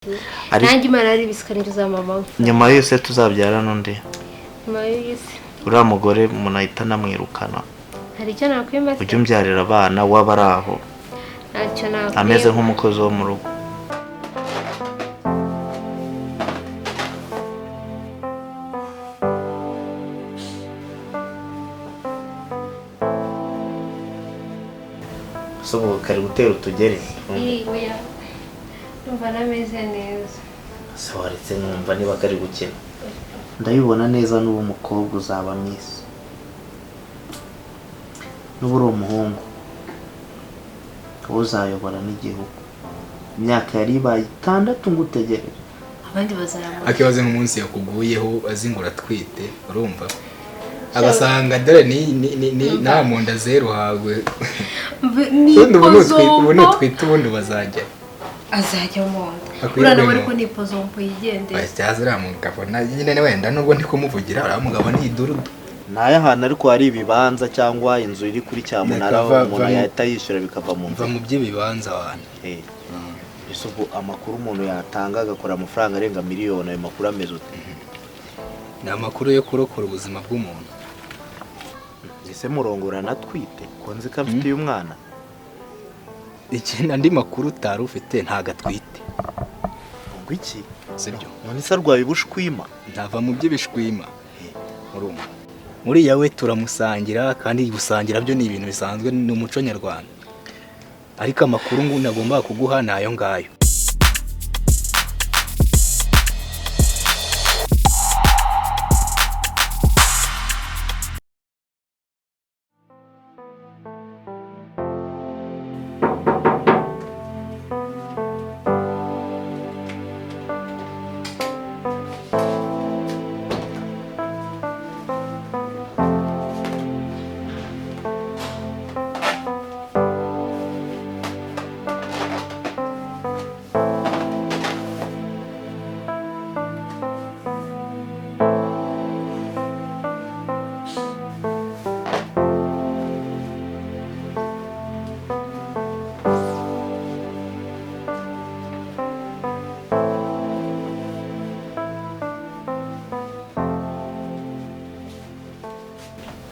nanjye imana ari bisikaniza mama nyuma yose tuzabyara n'undi nyuma y'isi uriya mugore umuntu ahita anamwirukana hari icyo nakwima ujye umbyarira abana waba ari aho ntacyo nakwima ameze nk'umukozi wo mu rugo sobo kari gutera utugere oya numva nameze neza se waretse numva niba kari gukina ndabibona neza n'ubu mukobwa uzaba mwisi n'ubu uri umuhungu uzayobora n'igihugu imyaka yari ibaye 6 ngutegereje abandi bazarama akibaze nk'umunsi yakuguyeho azingura twite urumva agasanga dore ni nta munda zero hagwe ubundi twite ubundi bazajya azajya mu nda urana bari ko nipozompo yigendeye cyazira mu mugabo nyine wenda nubwo ndi kumuvugira uriya mugabo ni idurudu naye ahantu ariko hari ibibanza cyangwa inzu iri kuri cyamunara umuntu yahita yishyura bikava mu mva mu by'ibibanza abantu ese ubu amakuru umuntu yatanga agakora amafaranga arenga miliyoni ayo makuru ameze ute ni amakuru yo kurokora ubuzima bw'umuntu ese murongorana twite ko nzi ko afite uyu mwana ikindi andi makuru utari ufite ntago atwite ngo iki sibyo none se arwaye ubushwima ntava mu by'ibishwima murumva muriya we turamusangira kandi gusangira byo ni ibintu bisanzwe ni umuco nyarwanda ariko amakuru ngo nagomba kuguha nayo ngayo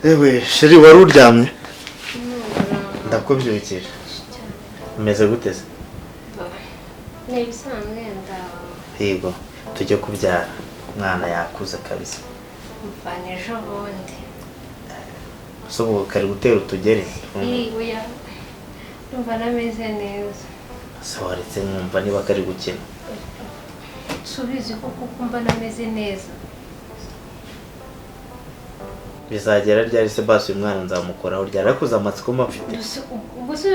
ewe sheri wari uryamye ndakubyerekeje umeze gute se ni bisanzwe nda yego tujye kubyara umwana yakuze kabisa mfanisha bundi sobo kari gutera utugere oya numva nameze neza se waretse numva niba kari gukina subizi ko kumva nameze neza bizagera ryari se basi uyu mwana nzamukoraho ryarakuze amatsiko mafite ubuse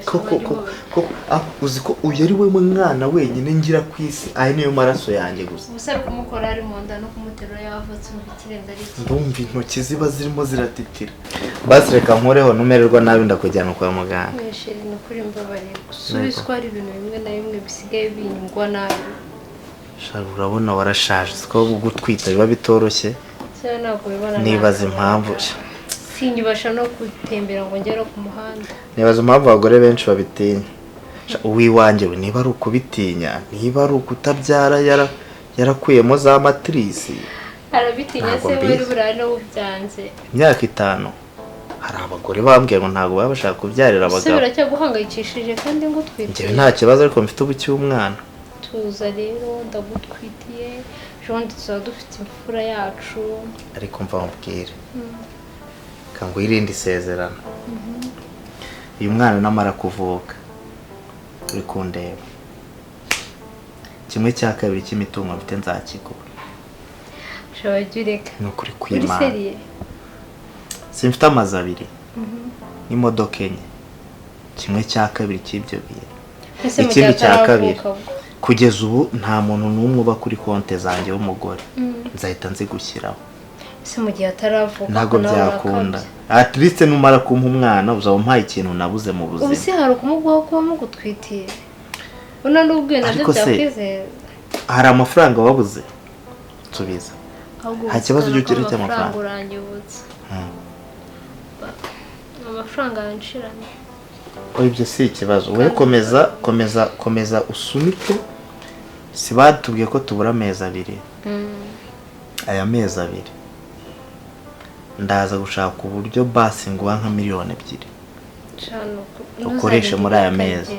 koko uzi ko uyu ari we mwana wenyine ngira ku isi aya niyo maraso yanjye gusa ubuse ari kumukora ari mu nda no kumuterura yavutse mu kirenze ari ndumva intoki ziba zirimo ziratitira basi reka nkoreho numererwa nabi ndakujyana kwa muganga mwesheri no kuri mbabarira subizi ko hari ibintu bimwe na bimwe bisigaye binyungwa nabi shaka urabona warashaje siko gutwita biba bitoroshye nibaza impamvu sinyibasha no gutembera ngo ngere ku muhanda nibaza impamvu abagore benshi babitinya uwiwanjye we niba ari ukubitinya niba ari ukutabyara yarakuyemo za matrice arabitinya se wari burare no ubyanze imyaka 5 hari abagore bambwiye ngo ntago baba bashaka kubyarira abagabo se biracyo guhangayikishije kandi ngo twite nta kibazo ariko mfite ubuki umwana tuza rero ndagutwitiye jondi tuza dufite imfura yacu ariko mva mubwire kango irindi sezerano uyu mwana namara kuvuka uri kundeba 1/2 cy'imitungo mfite nzakigura shawagireka nukuri kwimana simfite amazi 2 n'imodoka 4 1/2 cy'ibyo biye ikindi cya kabiri kugeza ubu nta muntu n'umwe uba kuri konte zanjye w'umugore nzahita nzigushyiraho se mu gihe ataravuka ntago byakunda at least numara kumpa umwana uzaba umpaye ikintu nabuze mu buzima ubuse hari kumugwaho kuba mugutwitiye una n'ubwe nabyo byakwizera hari amafaranga wabuze tubiza nta kibazo cy'ukiri cy'amafaranga urangibutse amafaranga yanshiranye ibyo si ikibazo, wowe komeza usunike. Si batubwiye ko tubura amezi 2. Aya mezi 2 ndaza gushaka uburyo basi nguha nka miliyoni 2 ukoreshe muri aya mezi.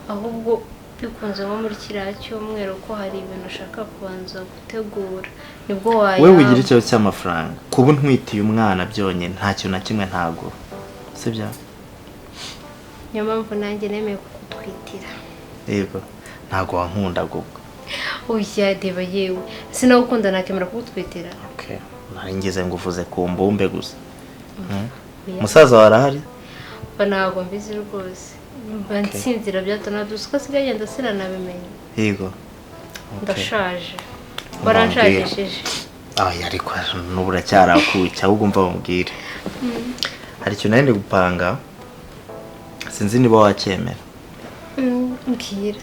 Ahubwo bikunze nko muri kiriya cyumweru ko hari ibintu ushaka kubanza gutegura nibwo waya. Wewe ugira ikibazo cy'amafaranga, kuba ntwitiye umwana byonyine nta kintu na kimwe ntago, sibyo? Niyo mpamvu nanjye nemeye kugutwitira. Yego, ntago wankunda gubwo. Oya deba yewe, sinagukunda nakemera kugutwitira. Okay, naringeze nguvuze ku mbumbe gusa. Musaza warahari? Ntabwo mbizi rwose. Bansinzira byatanadusika sigagenda sinanabimenye. Yego. Ndashaje. Baranshagishije. Yari kwa nubura cyarakuca ahubwo mva bamubwire. Hari ikintu nari gupanga. Sinzi niba wacyemera. Mbwira.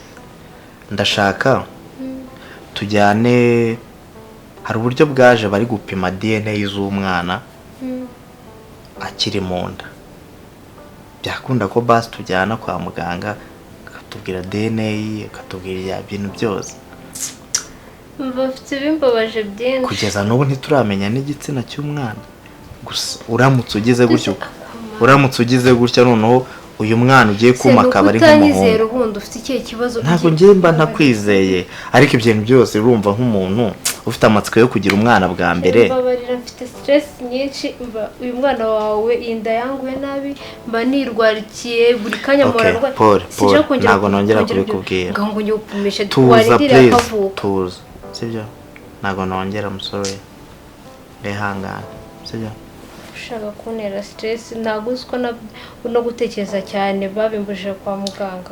Ndashaka tujyane, hari uburyo bwaje bari gupima DNA y'umwana akiri mu nda. Byakunda ko basi tujyana kwa muganga akatubwira DNA, akatubwira ibintu byose. Bafite bimbabaje byinshi. Kugeza n'ubu ntituramenya n'igitsina cy'umwana. Gusa uramutse ugize gutyo noneho uyu mwana ugiye kumaka bari nk'umuhungu. Ufite ikihe kibazo? Ntabwo ngiye mba ntakwizeye, ariko ibintu byose urumva nk'umuntu ufite amatsiko yo kugira umwana bwa mbere. Mbabarira, mfite stress nyinshi. Uyu mwana wawe inda yanguye nabi, mba nirwarikiye buri kanya murarwa. Paul, ntabwo nongera kubikubwira. Ngo njye upumishe twarindira akavuka. Tuza, sibyo? Ntabwo nongera musore. Rehangana, sibyo? Ushaka kuntera stress, ntabwo uziko no gutekereza cyane babimbujije kwa muganga.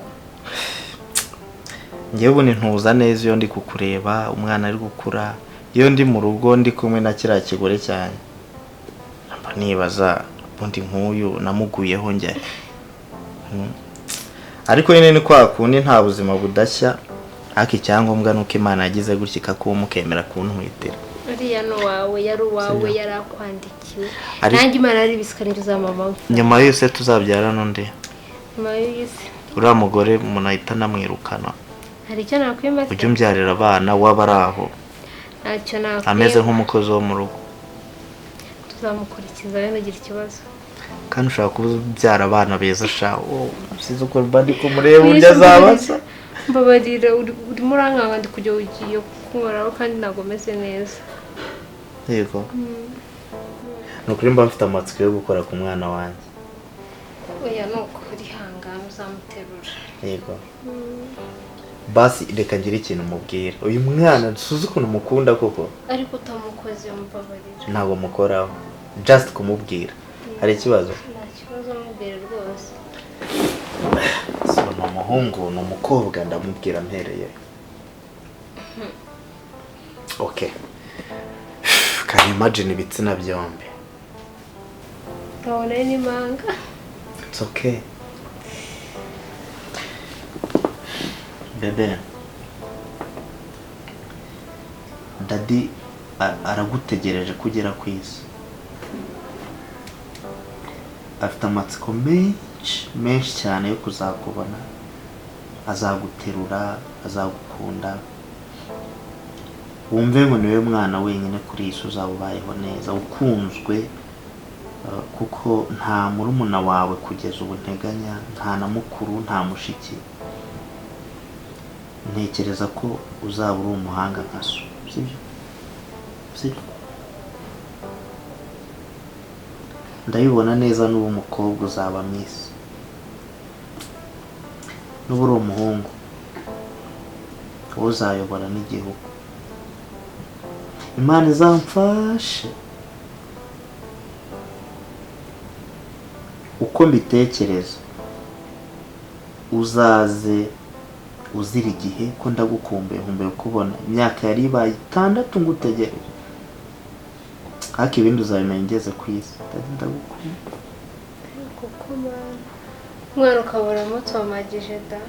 Ngewe ubu ntuza neza iyo ndi kukureba umwana ari gukura, iyo ndi mu rugo ndi kumwe na kiriya kigore cyane. Mba nibaza ubundi nk'uyu namuguyeho njye. Ariko nyine ni kwa kundi nta buzima budashya, ariko icyangombwa nuko Imana yagize gutya ikakumukemera kuntwitira. Uriya no wawe yari uwawe yarakwandikiwe. Nanjye Imana ari bisikaniriza mama. Nyuma yose tuzabyara n'undi. Nyuma yose. Uriya mugore umuntu ahita namwirukana. Hari icyo nakwimba. Ujye umbyarira abana waba ari aho. Ntacyo nakwimba. Ameze nk'umukozi wo mu rugo. Tuzamukurikiza rero ngira ikibazo. Kandi ushaka kubyara abana beza sha. Sizo ko bandi kumureba urya azabasa. Mbabarira urimo urankanga ndi kujya ugiye kukoraho kandi ntago meze neza. Yego. Nukuri mba mfite amatsiko yo gukora ku mwana wanjye. Oya nuko uri hangana uzamuterura. Yego. Basi reka ngire ikintu mubwira. Uyu mwana suzi ukuntu mukunda koko. Ariko utamukoze mbabarira. Ntabwo mukoraho. Just kumubwira. Hari ikibazo? Nta kibazo mubwira rwose. So umuhungu n'umukobwa ndamubwira mpereye. Okay. Can you imagine ibitsina byombi? Urabona ni manga. It's okay. Bebe. Daddy aragutegereje kugera ku isi. Afite amatsiko menshi cyane yo kuzakubona. Azaguterura, azagukunda. Wumve ngo niwe mwana wenyine kuri isi uzabayeho neza, ukunzwe, kuko nta murumuna wawe kugeza ubu nteganya, nta na mukuru, nta mushiki. Ntekereza ko uzaba uri umuhanga nka so, sibyo? Sibyo? Ndabibona neza n'ubu umukobwa uzaba Miss. N'ubu uri umuhungu uzayobora n'igihugu. Imana izamfashe. Uko mbitekereza uzaze uzira igihe ko ndagukumbuye nkumbuye kubona imyaka yari ibaye 6 ngutegereje. Haki ibindi uzabimenya ngeze ku isi. Ndagukumbuye. Kuko mwana ukabura muto wamagije da.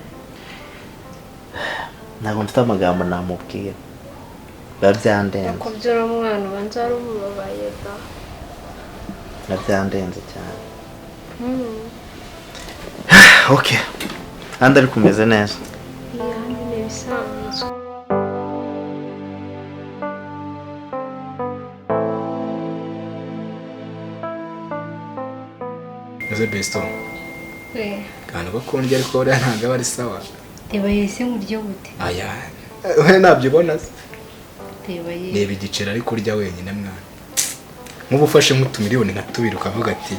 Ntabwo mfite amagambo namubwira. Babyandenze. Kubyura umwana ubanza ari umubabaye da. Babyandenze cyane. okay kandi ari kumeze neza Yandi ni ibisanzwe. ese besto kandi ko kundya ariko uriya ntabwo aba ari sawa. Reba yese nkurya gute? Aya we ntabyo ubona se. Reba ye. Reba igiceri ariko urya wenyine mwana. Nk'ubu ufashe nk'utumiliyoni nka 2 ukavuga ati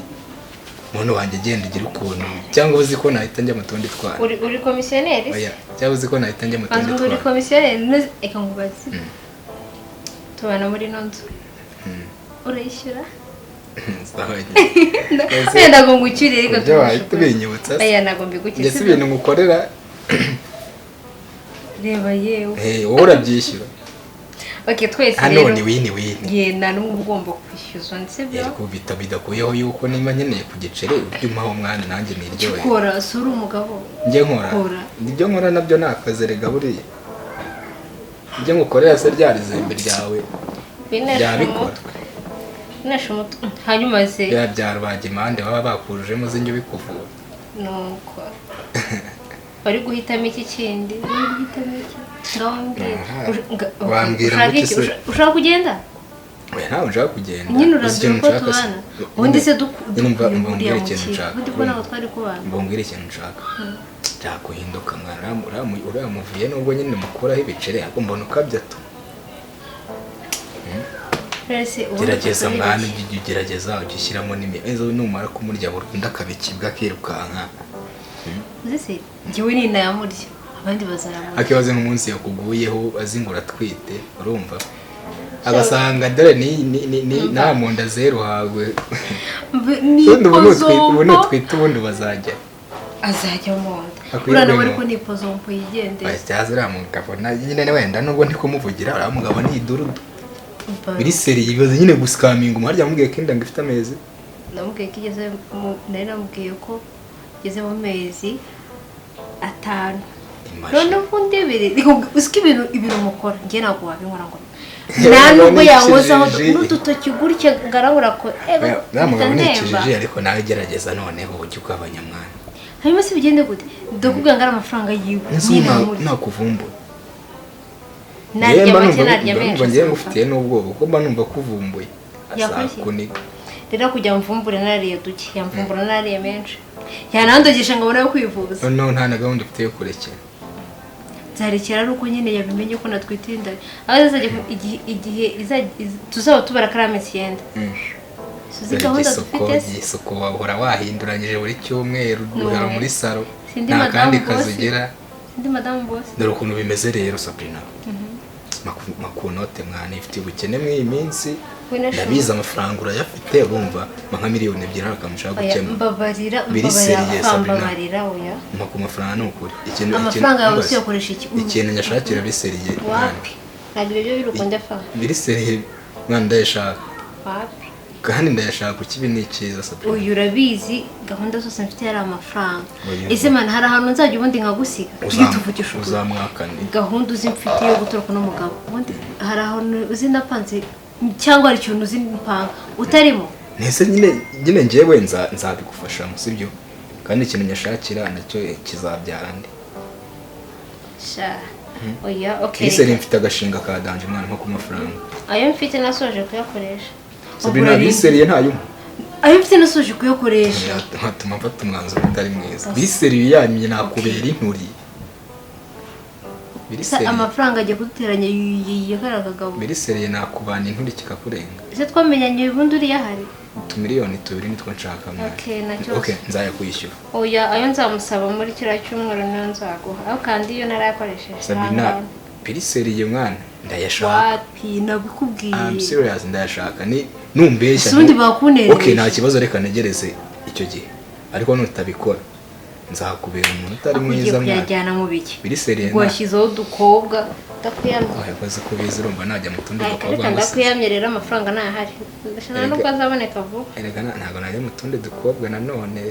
muntu wanjye genda igira ukuntu cyangwa uzi ko nahita njya mu tundi twana. Uri komisiyoneri? Oya cyangwa uzi ko nahita njya mu tundi twana. Uri komisiyoneri eka ngubazi. Tubana muri nonzo. Urayishyura? Enda ngo ngucyure ariko tubinyibutsa. Aya nago mbigukise. Ndetse ibintu ngukorera reba yewe. Wowe urabyishyura. Okay, twese rero. Hano ni wini. Ye na n'umwe ugomba kwishyuzwa ndetse byo. Ariko bidakuyeho yuko niba nkeneye ku giceri ubyumaho mwana nanjye niryoye. Kora sura umugabo. Njye nkora. Ibyo nkora nabyo nakaze rega buriya. Ibyo ngukorera se ryarizembe ryawe. Byabikora. Nesha umutwe. Hanyuma se. Byarwaje impande baba bakurujemo zinjye bikuvura. Nuko. Bari guhitamo iki kindi? Bari guhitamo iki? Wambwira ngo se ushaka kugenda? Oya ntawe nshaka kugenda. Nyine urabona ko tubana. Ubundi se mbwira ikintu nshaka. Ubundi ko nawe twari kubana. Mbwira ikintu nshaka. Byakuhinduka mwana uramuvuye nubwo nyine mukuraho ibiceri ahubwo mbona ukabya tu. Gerageza mwana ugerageza ugishyiramo n'imizo numara kumurya burundu akabikibwa akirukanka. Uzese njyewe ni inda yamurya abandi bazayamurya. Akibaze nk'umunsi yakuguyeho azingura twite urumva agasanga dore ni nta munda zero hawe. Ubu twite ubundi bazajya azajya mu nda. Urana bari ko nipozo mpo yigendera. Byaza uriya mugabo nyine wenda nubwo ndi kumuvugira uriya mugabo ni idurudu. Biri seri yibaze nyine guskaminga umurya yamubwiye ko inda ngifite amezi. Namubwiye ko igeze nari namubwiye ko igeze mu mezi 5. None ubundi usiki ibintu mukora ngiye ntabwo wabinkora ngo nta nubwo yankozaho n'udutoki gutya ngarabura ko namugabo nikijije ariko nawe gerageza noneho ujye ukabanyamwana. Hanyuma se bigende gute? Ndakubwira ngara amafaranga yiwe nakuvumbura. Narya make narya menshi. Ngiye ngufitiye n'ubwoba kuko mba numva kuvumbuye. Asakuniga. Rero kujya mvumbura nariye duke yamvumbura nariye menshi. Yanandogesha ngo nawe kwivuza. No nta na gahunda ufite yo kurekera. Zarekera ari uko nyine yabimenye ko natwitinda. Azajya igihe tuzaba tubara karamesi yenda. Suzi gahunda dufite isoko wahora wahinduranyije buri cyumweru duhera muri salo. Nta kandi kazugera. Sindi madame boss. Dore ukuntu bimeze rero Sabrina. Makunote mwana ifite ubukene mu iminsi. Ndabiza amafaranga urayafite urumva nka miliyoni 2 akamushaka gukema. Mbabarira oya. Ku mafaranga n'ukuri. Amafaranga yawe usiye koresha iki? Ikintu nyashakira biseriye. Wapi? Ntabwo ibyo birukonda fa. Biseriye mwana ndayashaka. Wapi? Kandi ndayashaka ukibi n'ikiza Sabrina. Uyu urabizi gahunda zose mfite yari amafaranga. Ese man hari ahantu nzajya ubundi nkagusiga. Tuvugisha uzamwakane. Gahunda uzi mfite yo gutoroka n'umugabo. Ubundi hari ahantu uzi napanze cyangwa ari ikintu uzi mpanga utarimo. Nese nyine ngewe nzabigufasha musibyo. Kandi ikintu nyashakira nacyo kizabyara ndi. Sha. Oya okay. Ese mfite agashinga ka danje mwana nko ku mafaranga. Ayo mfite nasoje kuyakoresha. Sabrina biseriye ntayo. Ayo mfite nasoje kuyakoresha. Hatuma mfata umwanzuro utari mwiza. Biseriye yamye nakubera inturi. Amafaranga agiye kuduteranya yagaragaga. Biseriye nakubana inturi kikakurenga. Ese twamenyanye ubundi uri yahari. 2 miliyoni nitwo nshaka mwana. Okay nacyo. Okay nzaya kwishyura. Oya ayo nzamusaba muri kira cyumweru niyo nzaguha. Aho kandi iyo narayakoresheje. Sabrina biseriye mwana ndayashaka. Wapi nabikubwiye. I'm serious ndayashaka ni numbeshya. Sundi bakunere. Okay nta kibazo reka negereze icyo gihe. Ariko nutabikora nzakubera umuntu utari mwiza mwana. Kuyajyana mu biki? Biseriye Gwashyizeho dukobwa ndakuyamye. Yakoze ko bizirumba najya mu tundi dukobwa. Ariko ndakuyamye rero amafaranga ntahari. Ndashana no kwazaboneka vuba. Erega ntago najya mu tundi dukobwa nanone.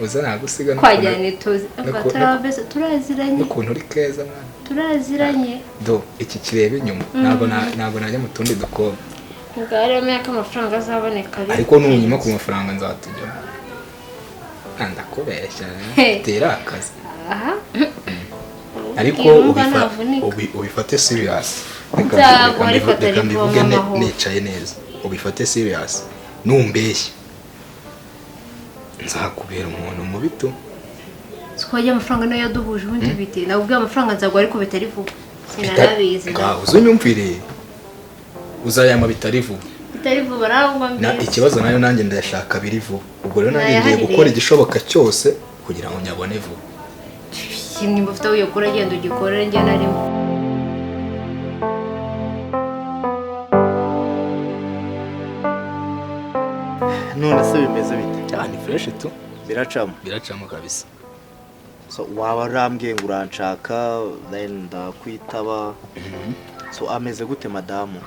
Uza nagusiga no kwajyana itozi. Abatarabese turaziranye. Ukuntu uri keza mwana. Turaziranye. Do iki kirebe inyuma. Ntago najya mu tundi dukobwa. Ngare ameka amafaranga azaboneka. Ariko nunyuma ku mafaranga nzatujya. ndakubeshya He. tera akazi aha ariko Urumva navunika. ubifate serious Ntabwo ariko atari mbivuge ngombwa aho. nicaye neza ubifate serious numbeshya nzakubera umuntu mubi tu twajya amafaranga nayo yaduhuje ubundi bite nabwo amafaranga nzagwa ariko bitari vuba sinarabizi ngaho uzunyumvire uzayama bitari vuba bitari vuba ntabwo na mbizi ikibazo nayo nanjye ndayashaka biri vuba ubwo rero nanjye Nayahari ngiye gukora rero. igishoboka cyose kugira ngo nyabone vuba nimba ufite aho uyakora genda ugikorere njye narimo none se bimeze bite ni fresh tu biracamo biracamo kabisa so waba urambwiye ngo uranshaka then ndakwitaba so ameze gute madamu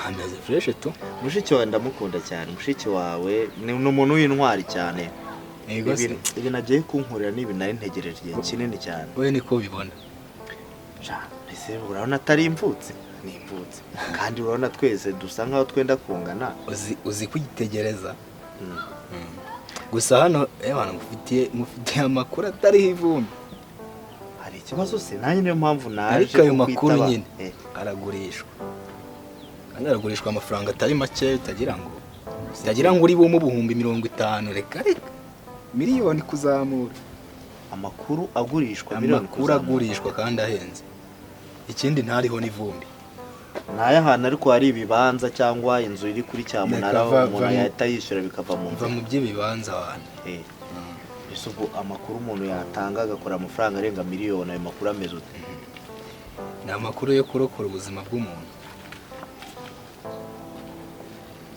ameze fresh tu mushiki wawe ndamukunda cyane mushiki wawe ni umuntu w'intwari cyane yego se ibi nagiye kunkorera nibi nari ntegereje igihe kinini cyane wowe niko ubibona ese urabona atari imvutse ni imvutse kandi urabona twese dusa nkaho twenda kungana uzi kuyitegereza gusa hano abantu mufitiye amakuru atariho ivumbi hari ikibazo se nanjye niyo mpamvu naje ariko ayo makuru nyine aragurishwa kandi aragurishwa amafaranga atari make utagira ngo uri bumu buhumbi 50 reka miliyoni kuzamura amakuru agurishwa amakuru agurishwa kandi ahenze ikindi ntariho n'ivumbi n'ay'ahantu ariko hari ibibanza cyangwa inzu iri kuri cyamunara umuntu yahita yishyura bikava mu nzu mu by'ibibanza abantu ese ubwo amakuru umuntu yatanga agakora amafaranga arenga miliyoni ayo makuru ameze ute ni amakuru yo kurokora ubuzima bw'umuntu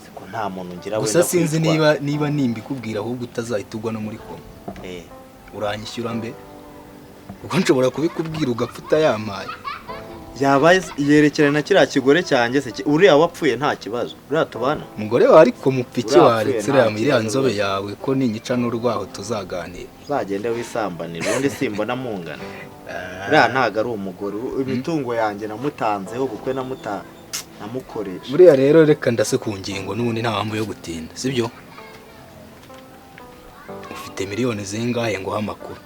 siko nta muntu ngira wenda gusa sinzi niba nimbikubwira ahubwo utazahita ugwa no muri koma uranyishyura mbe ubwo nshobora kubikubwira ugapfa utayamaye yaba yerekerana na kiriya kigore cyanjye se uriya wapfuye nta kibazo uriya tubana umugore wawe ariko mupfiki waretse iriya nzobe yawe ko ninyica n'urwaho tuzaganira uzagende wisambanira ubundi simbona mungana uriya ntago ari umugore imitungo yanjye namutanzeho ubukwe namukoresha buriya rero reka ndase ku ngingo n'ubundi nta mpamvu yo gutinda sibyo ufite miliyoni zingahe ngo amakuru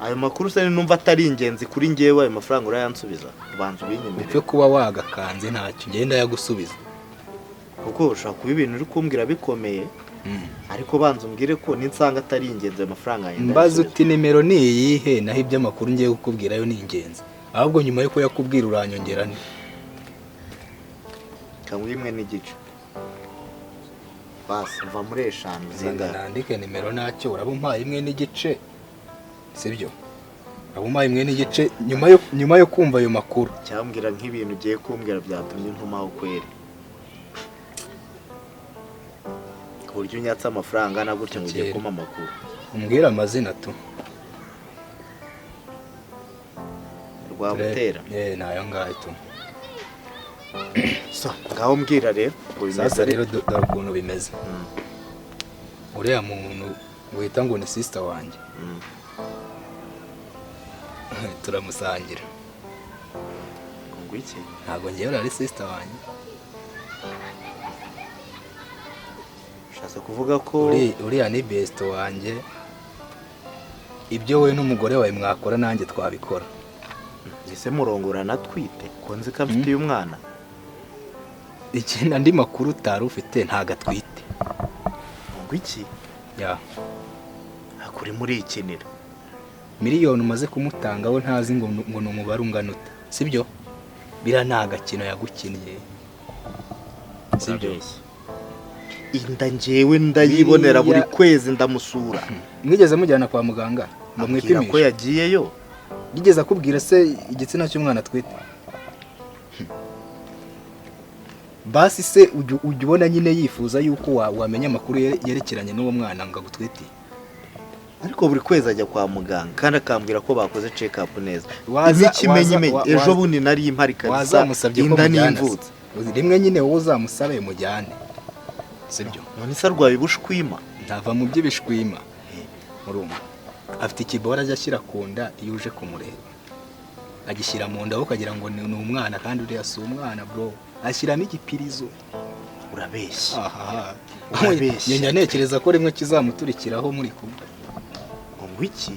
ayo makuru se numva atari ingenzi kuri ngewe ayo mafaranga urayansubiza ubanza ubinyemere upfe kuba wagakanze ntacyo ngenda yagusubiza kuko ushobora kuba ibintu uri kumbwira bikomeye ariko banza umbwire ko ninsanga atari ingenzi ayo mafaranga yenda mbaza uti nimero ni iyihe naho iby'amakuru ngiye kukubwira yo ni ingenzi ahubwo nyuma yuko yakubwira uranyongera ni kangwa imwe n'igice basi mva muri 5 zingahe nandike nimero ntacyo uraba umpaye imwe n'igice sibyo abuma imwe n'igice nyuma yo kumva ayo makuru cyambwira nk'ibintu ugiye kumbwira byatumye ntumaho kwere ku buryo unyatse amafaranga na gutyo ngo ugiye kumpa amakuru umbwira amazina tu rwabutera nayo ngayo tu so ngaho mbwira rero sasa rero dore ukuntu bimeze uriya muntu wita ngo ni sister wanjye turamusangira ngo iki ntabwo ngewe ari sister wanjye ushatse kuvuga ko uriya ni best wanjye ibyo we n'umugore wawe mwakora nanjye twabikora ese murongorana twite ko nzi ko afite umwana ikindi andi makuru utari ufite ntago atwite ngo iki akuri muri ikinira miliyoni umaze kumutanga we ntazi ngo ni umubare ungana uta sibyo bira nta gakino yagukiniye sibyo inda njyewe ndayibonera buri kwezi ndamusura mwigeze mujyana kwa muganga ngo mwipimishe ko yagiyeyo yigeze akubwira se igitsina cy'umwana atwite basi se ujya ubona nyine yifuza yuko wamenya amakuru yerekeranye n'uwo mwana ngo agutwite ariko buri kwezi ajya kwa muganga kandi akambwira ko bakoze check up neza n'ikimenyimenyi ejo bundi nari impari kabisa inda n'imvutse rimwe nyine wowe uzamusabe mujyane sibyo none se arwaye ubushwima ntava mu by'ibishwima murumva afite ikibora ajya ashyira ku nda iyo uje kumureba agishyira mu nda ukagira ngo ni umwana kandi uriya si umwana bro ashyiramo igipirizo urabeshya aha urabeshya njya ntekereza ko rimwe kizamuturikiraho muri kumwe ngo iki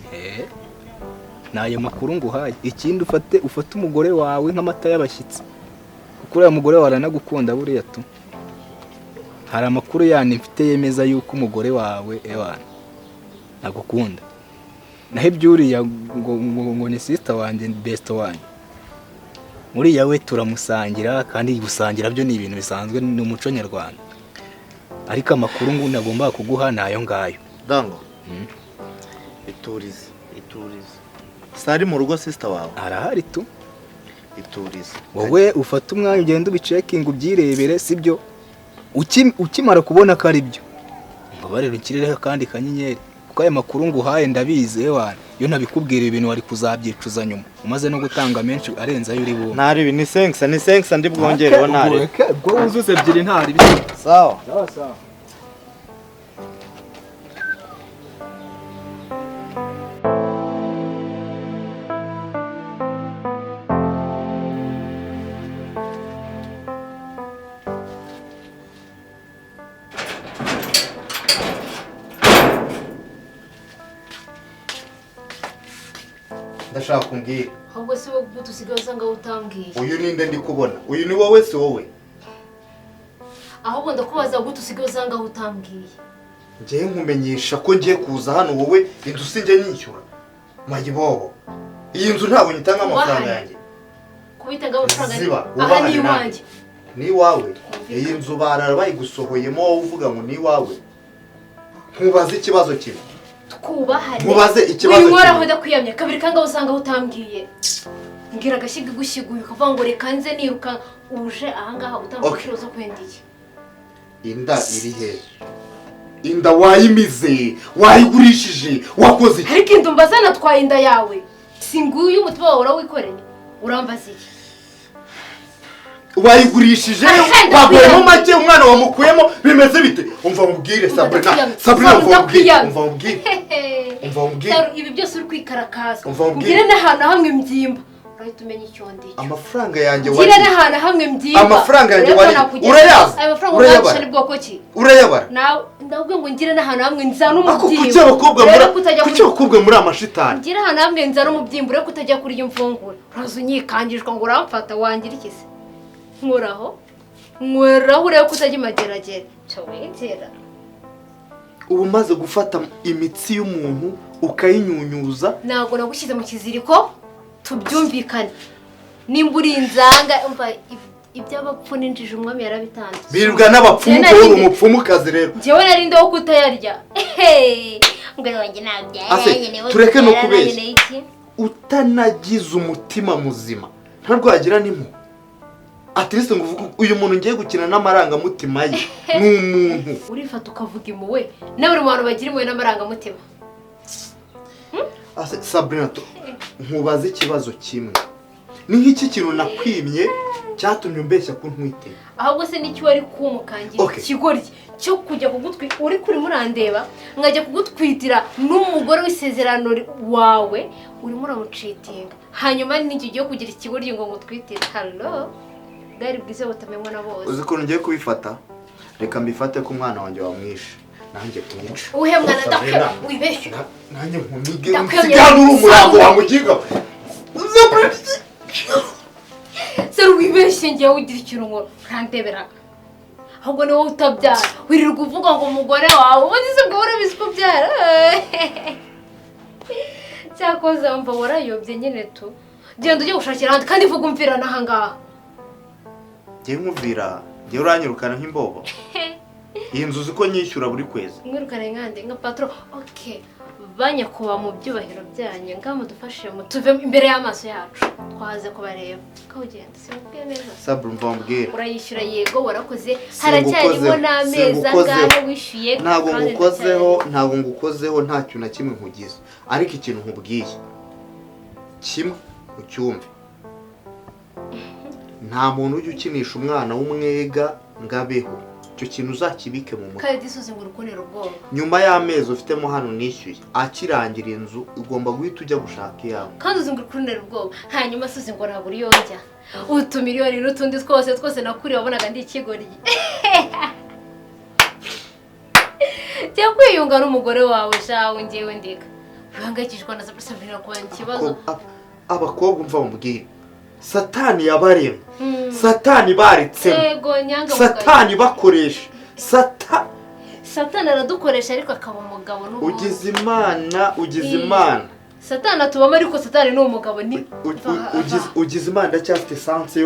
nayo makuru nguhaye. Ikindi ufate umugore wawe nk'amata y'abashyitsi kuko uriya mugore wawe aranagukunda buriya tu. Hari amakuru yani mfite yemeza yuko umugore wawe nagukunda. Naho ibyuriya ngo ni sister wanjye best wanjye. Uriya we turamusangira kandi gusangira byo ni ibintu bisanzwe ni umuco nyarwanda. Ariko amakuru ngo nagomba kuguha nayo ngayo. Dango. Iturize. Sari mu rugo sister wawe. Arahari tu. Iturize. Wowe ufata umwanya ugenda ubicekinga ubyirebere sibyo. Ukimara kubona ko ari byo. Mbabarira ukirireho kandi kanyenyeri. Kuko aya makuru nguhaye ndabizi wana. Iyo nabikubwira ibintu wari kuzabyicuza nyuma. Umaze no gutanga menshi arenza ayo uri bo. Ntari ni sensa ndi bwongereho ntari. Bwo wuzuze ebyiri ntari. Sawa. Sawa. Ndashaka kumbwira. ahubwo si wowe dusigaye usanga utambwiye. Uyu ninde ndi kubona? Uyu ni wowe si wowe? ahubwo ndakubaza ngo dusigaye usanga utambwiye. Ngiye nkumenyesha ko ngiye kuza hano wowe inzu sinjye nyishyura. Mayibobo. Iyi nzu ntabwo nyitanga amafaranga yanjye. Kubitanga amafaranga Ziba, aha ni iwanjye. Ni wawe. Iyi nzu barara bayigusohoyemo wowe uvuga ngo ni wawe. Nkubaza ikibazo kimwe. Twubahane. Mubaze ikibazo kimwe. Wimora aho ndakwiyamye kabiri kanga usanga utambwiye. Ngira agashyiga gushiguye ukavuga ngo reka nze niruka uje aha ngaha utambwiye zo kwendiye. Inda iri he? Inda wayimize, wayigurishije, wakoze iki? Ariko inda mbaza natwaye inda yawe. Singuye umutima wawe urawikoreye. Urambaza iki? Wayigurishije, waguyemo make umwana wamukuyemo bimeze bite? Umva mubwire Sabrina. Sabrina umva mubwire. Ibi byose uri kwikarakaza. Ngire n'ahantu hamwe mbyimba. Urahita umenya icyo ndi. Amafaranga yanjye wari. Ngire n'ahantu hamwe mbyimba. Amafaranga yanjye wari. Urayaza. Ayo mafaranga urayabara ni bwoko ki? Urayabara. Nawe ndabwo ngo ngire n'ahantu hamwe nzana umubyimba. Kuki abakobwa muri amashitani? Ngire ahantu hamwe nzana umubyimba ureko utajya kuri iyo mfungura. Uraza unyikangishwa ngo uramfata wangira iki se? Nkuraho ureko utajya imageragere. Cowegera. Ubu maze gufata imitsi y'umuntu ukayinyunyuza. Ntabwo nagushyize mu kiziriko tubyumvikane. Nimba uri inzanga umva iby'abapfu n'injije umwami yarabitanze. Birirwa n'abapfumu ko uri umupfumukazi rero. Njyewe nari ndo kutayarya. Ngwe wanjye nabyaye. Tureke no kubeshya. Utanagize umutima muzima. Ntarwagira n'impu. Atirese ngo uyu muntu ngiye gukina n'amarangamutima ye ni umuntu. Urifata ukavuga impuwe nawe mu bantu bagira impuwe n'amarangamutima. Sabrina nkubaza ikibazo kimwe. Ni nk'iki kintu nakwimye cyatumye umbeshya ko ntwite. Ahubwo se n'icyo wari kumukangira ikigoryi cyo kujya kugutwita uri kuri murandeba ngajya kugutwitira n'umugore w'isezerano wawe uri muramucitinga. Hanyuma n'iki giye kugira ikigoryi ngo ngutwitire. Hello. Gari bwize butamenywa na bose. Uzi ko ngiye kubifata? Reka mbifate ko umwana wanjye wamwishe. Nanjye kumwica. Uhe mwana ndakwe wibeshye. Nanjye nkumige nsigana umurambo wamugiga. Seru wibeshye ngiye ugira ikintu ngo urandebera. Ahubwo ni wowe utabyara. Wirirwa uvuga ngo umugore wawe ubuze bwo urabizi ko byara. Cyakoze mva warayobye nyine tu. Genda ujye gushakira handi kandi vuga umvira naha ngaha. Ngiye nkumvira, ngiye uranyirukana nk'imbobo. Iyi nzu uko nyishyura buri kwezi. Mwirukane nkande nka patron. Okay. Banyakuba mu byubahiro byanyu ngamudufashije mu tuve imbere y'amaso yacu. Twahaze kubareba. Kawugenda simbwiye neza. Sabru mvambwira. Urayishyura yego warakoze. Haracyarimo n'ameza ngaho wishyuye. Ntabwo ngukozeho nta kintu na kimwe nkugize. Ariko ikintu nkubwiye. Kimwe ucyumve. Nta muntu ujya ukinisha umwana w'umwega ngabeho. icyo kintu uzakibike mu mutwe kandi disuze ngo urukunira ubwoba nyuma y'amezi ufitemo hano nishyuye akirangira inzu ugomba guhita ujya gushaka iyawe kandi uzi ngo urukunira ubwoba hanyuma suze ngo nabura iyo njya utumiliyoni n'utundi twose nakuriye wabonaga ndi ikigoryi jya kwiyunga n'umugore wawe shawe ngewe ndeka uhangayikishwa na Sabrina kuba ikibazo abakobwa umva bamubwira satani yabaremye satani baritsemo yego nyanga satani bakoresha satani aradukoresha ariko akaba umugabo n'ubundi ugize imana satani atubamo ariko satani ni umugabo ni ugize imana ndacyafite sanse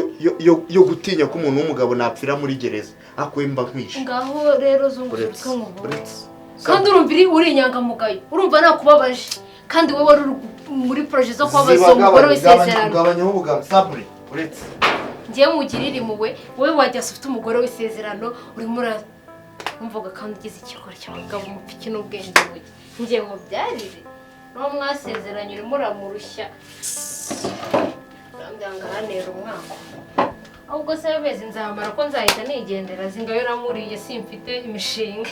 yo gutinya ko umuntu w'umugabo napfira muri gereza akwemba nkwishe ngaho rero zungurutse nk'ubu kandi urumva uri inyangamugayo urumva nakubabaje kandi wowe wari muri projet zo kwabaza umugore w'isezerano gabanyaho ubugabo Sabri uretse ngiye mugirira impuhwe wowe wajya ufite umugore w'isezerano urimo umvuga kandi ugize ikikora cy'abagabo umupiki n'ubwenge buke ngiye ngo byarire n'uwo mwasezeranye urimo uramurushya ndanga hanera umwaka ahubwo se beze nzamara ko nzahita nigendera zingayo namuriye simfite imishinga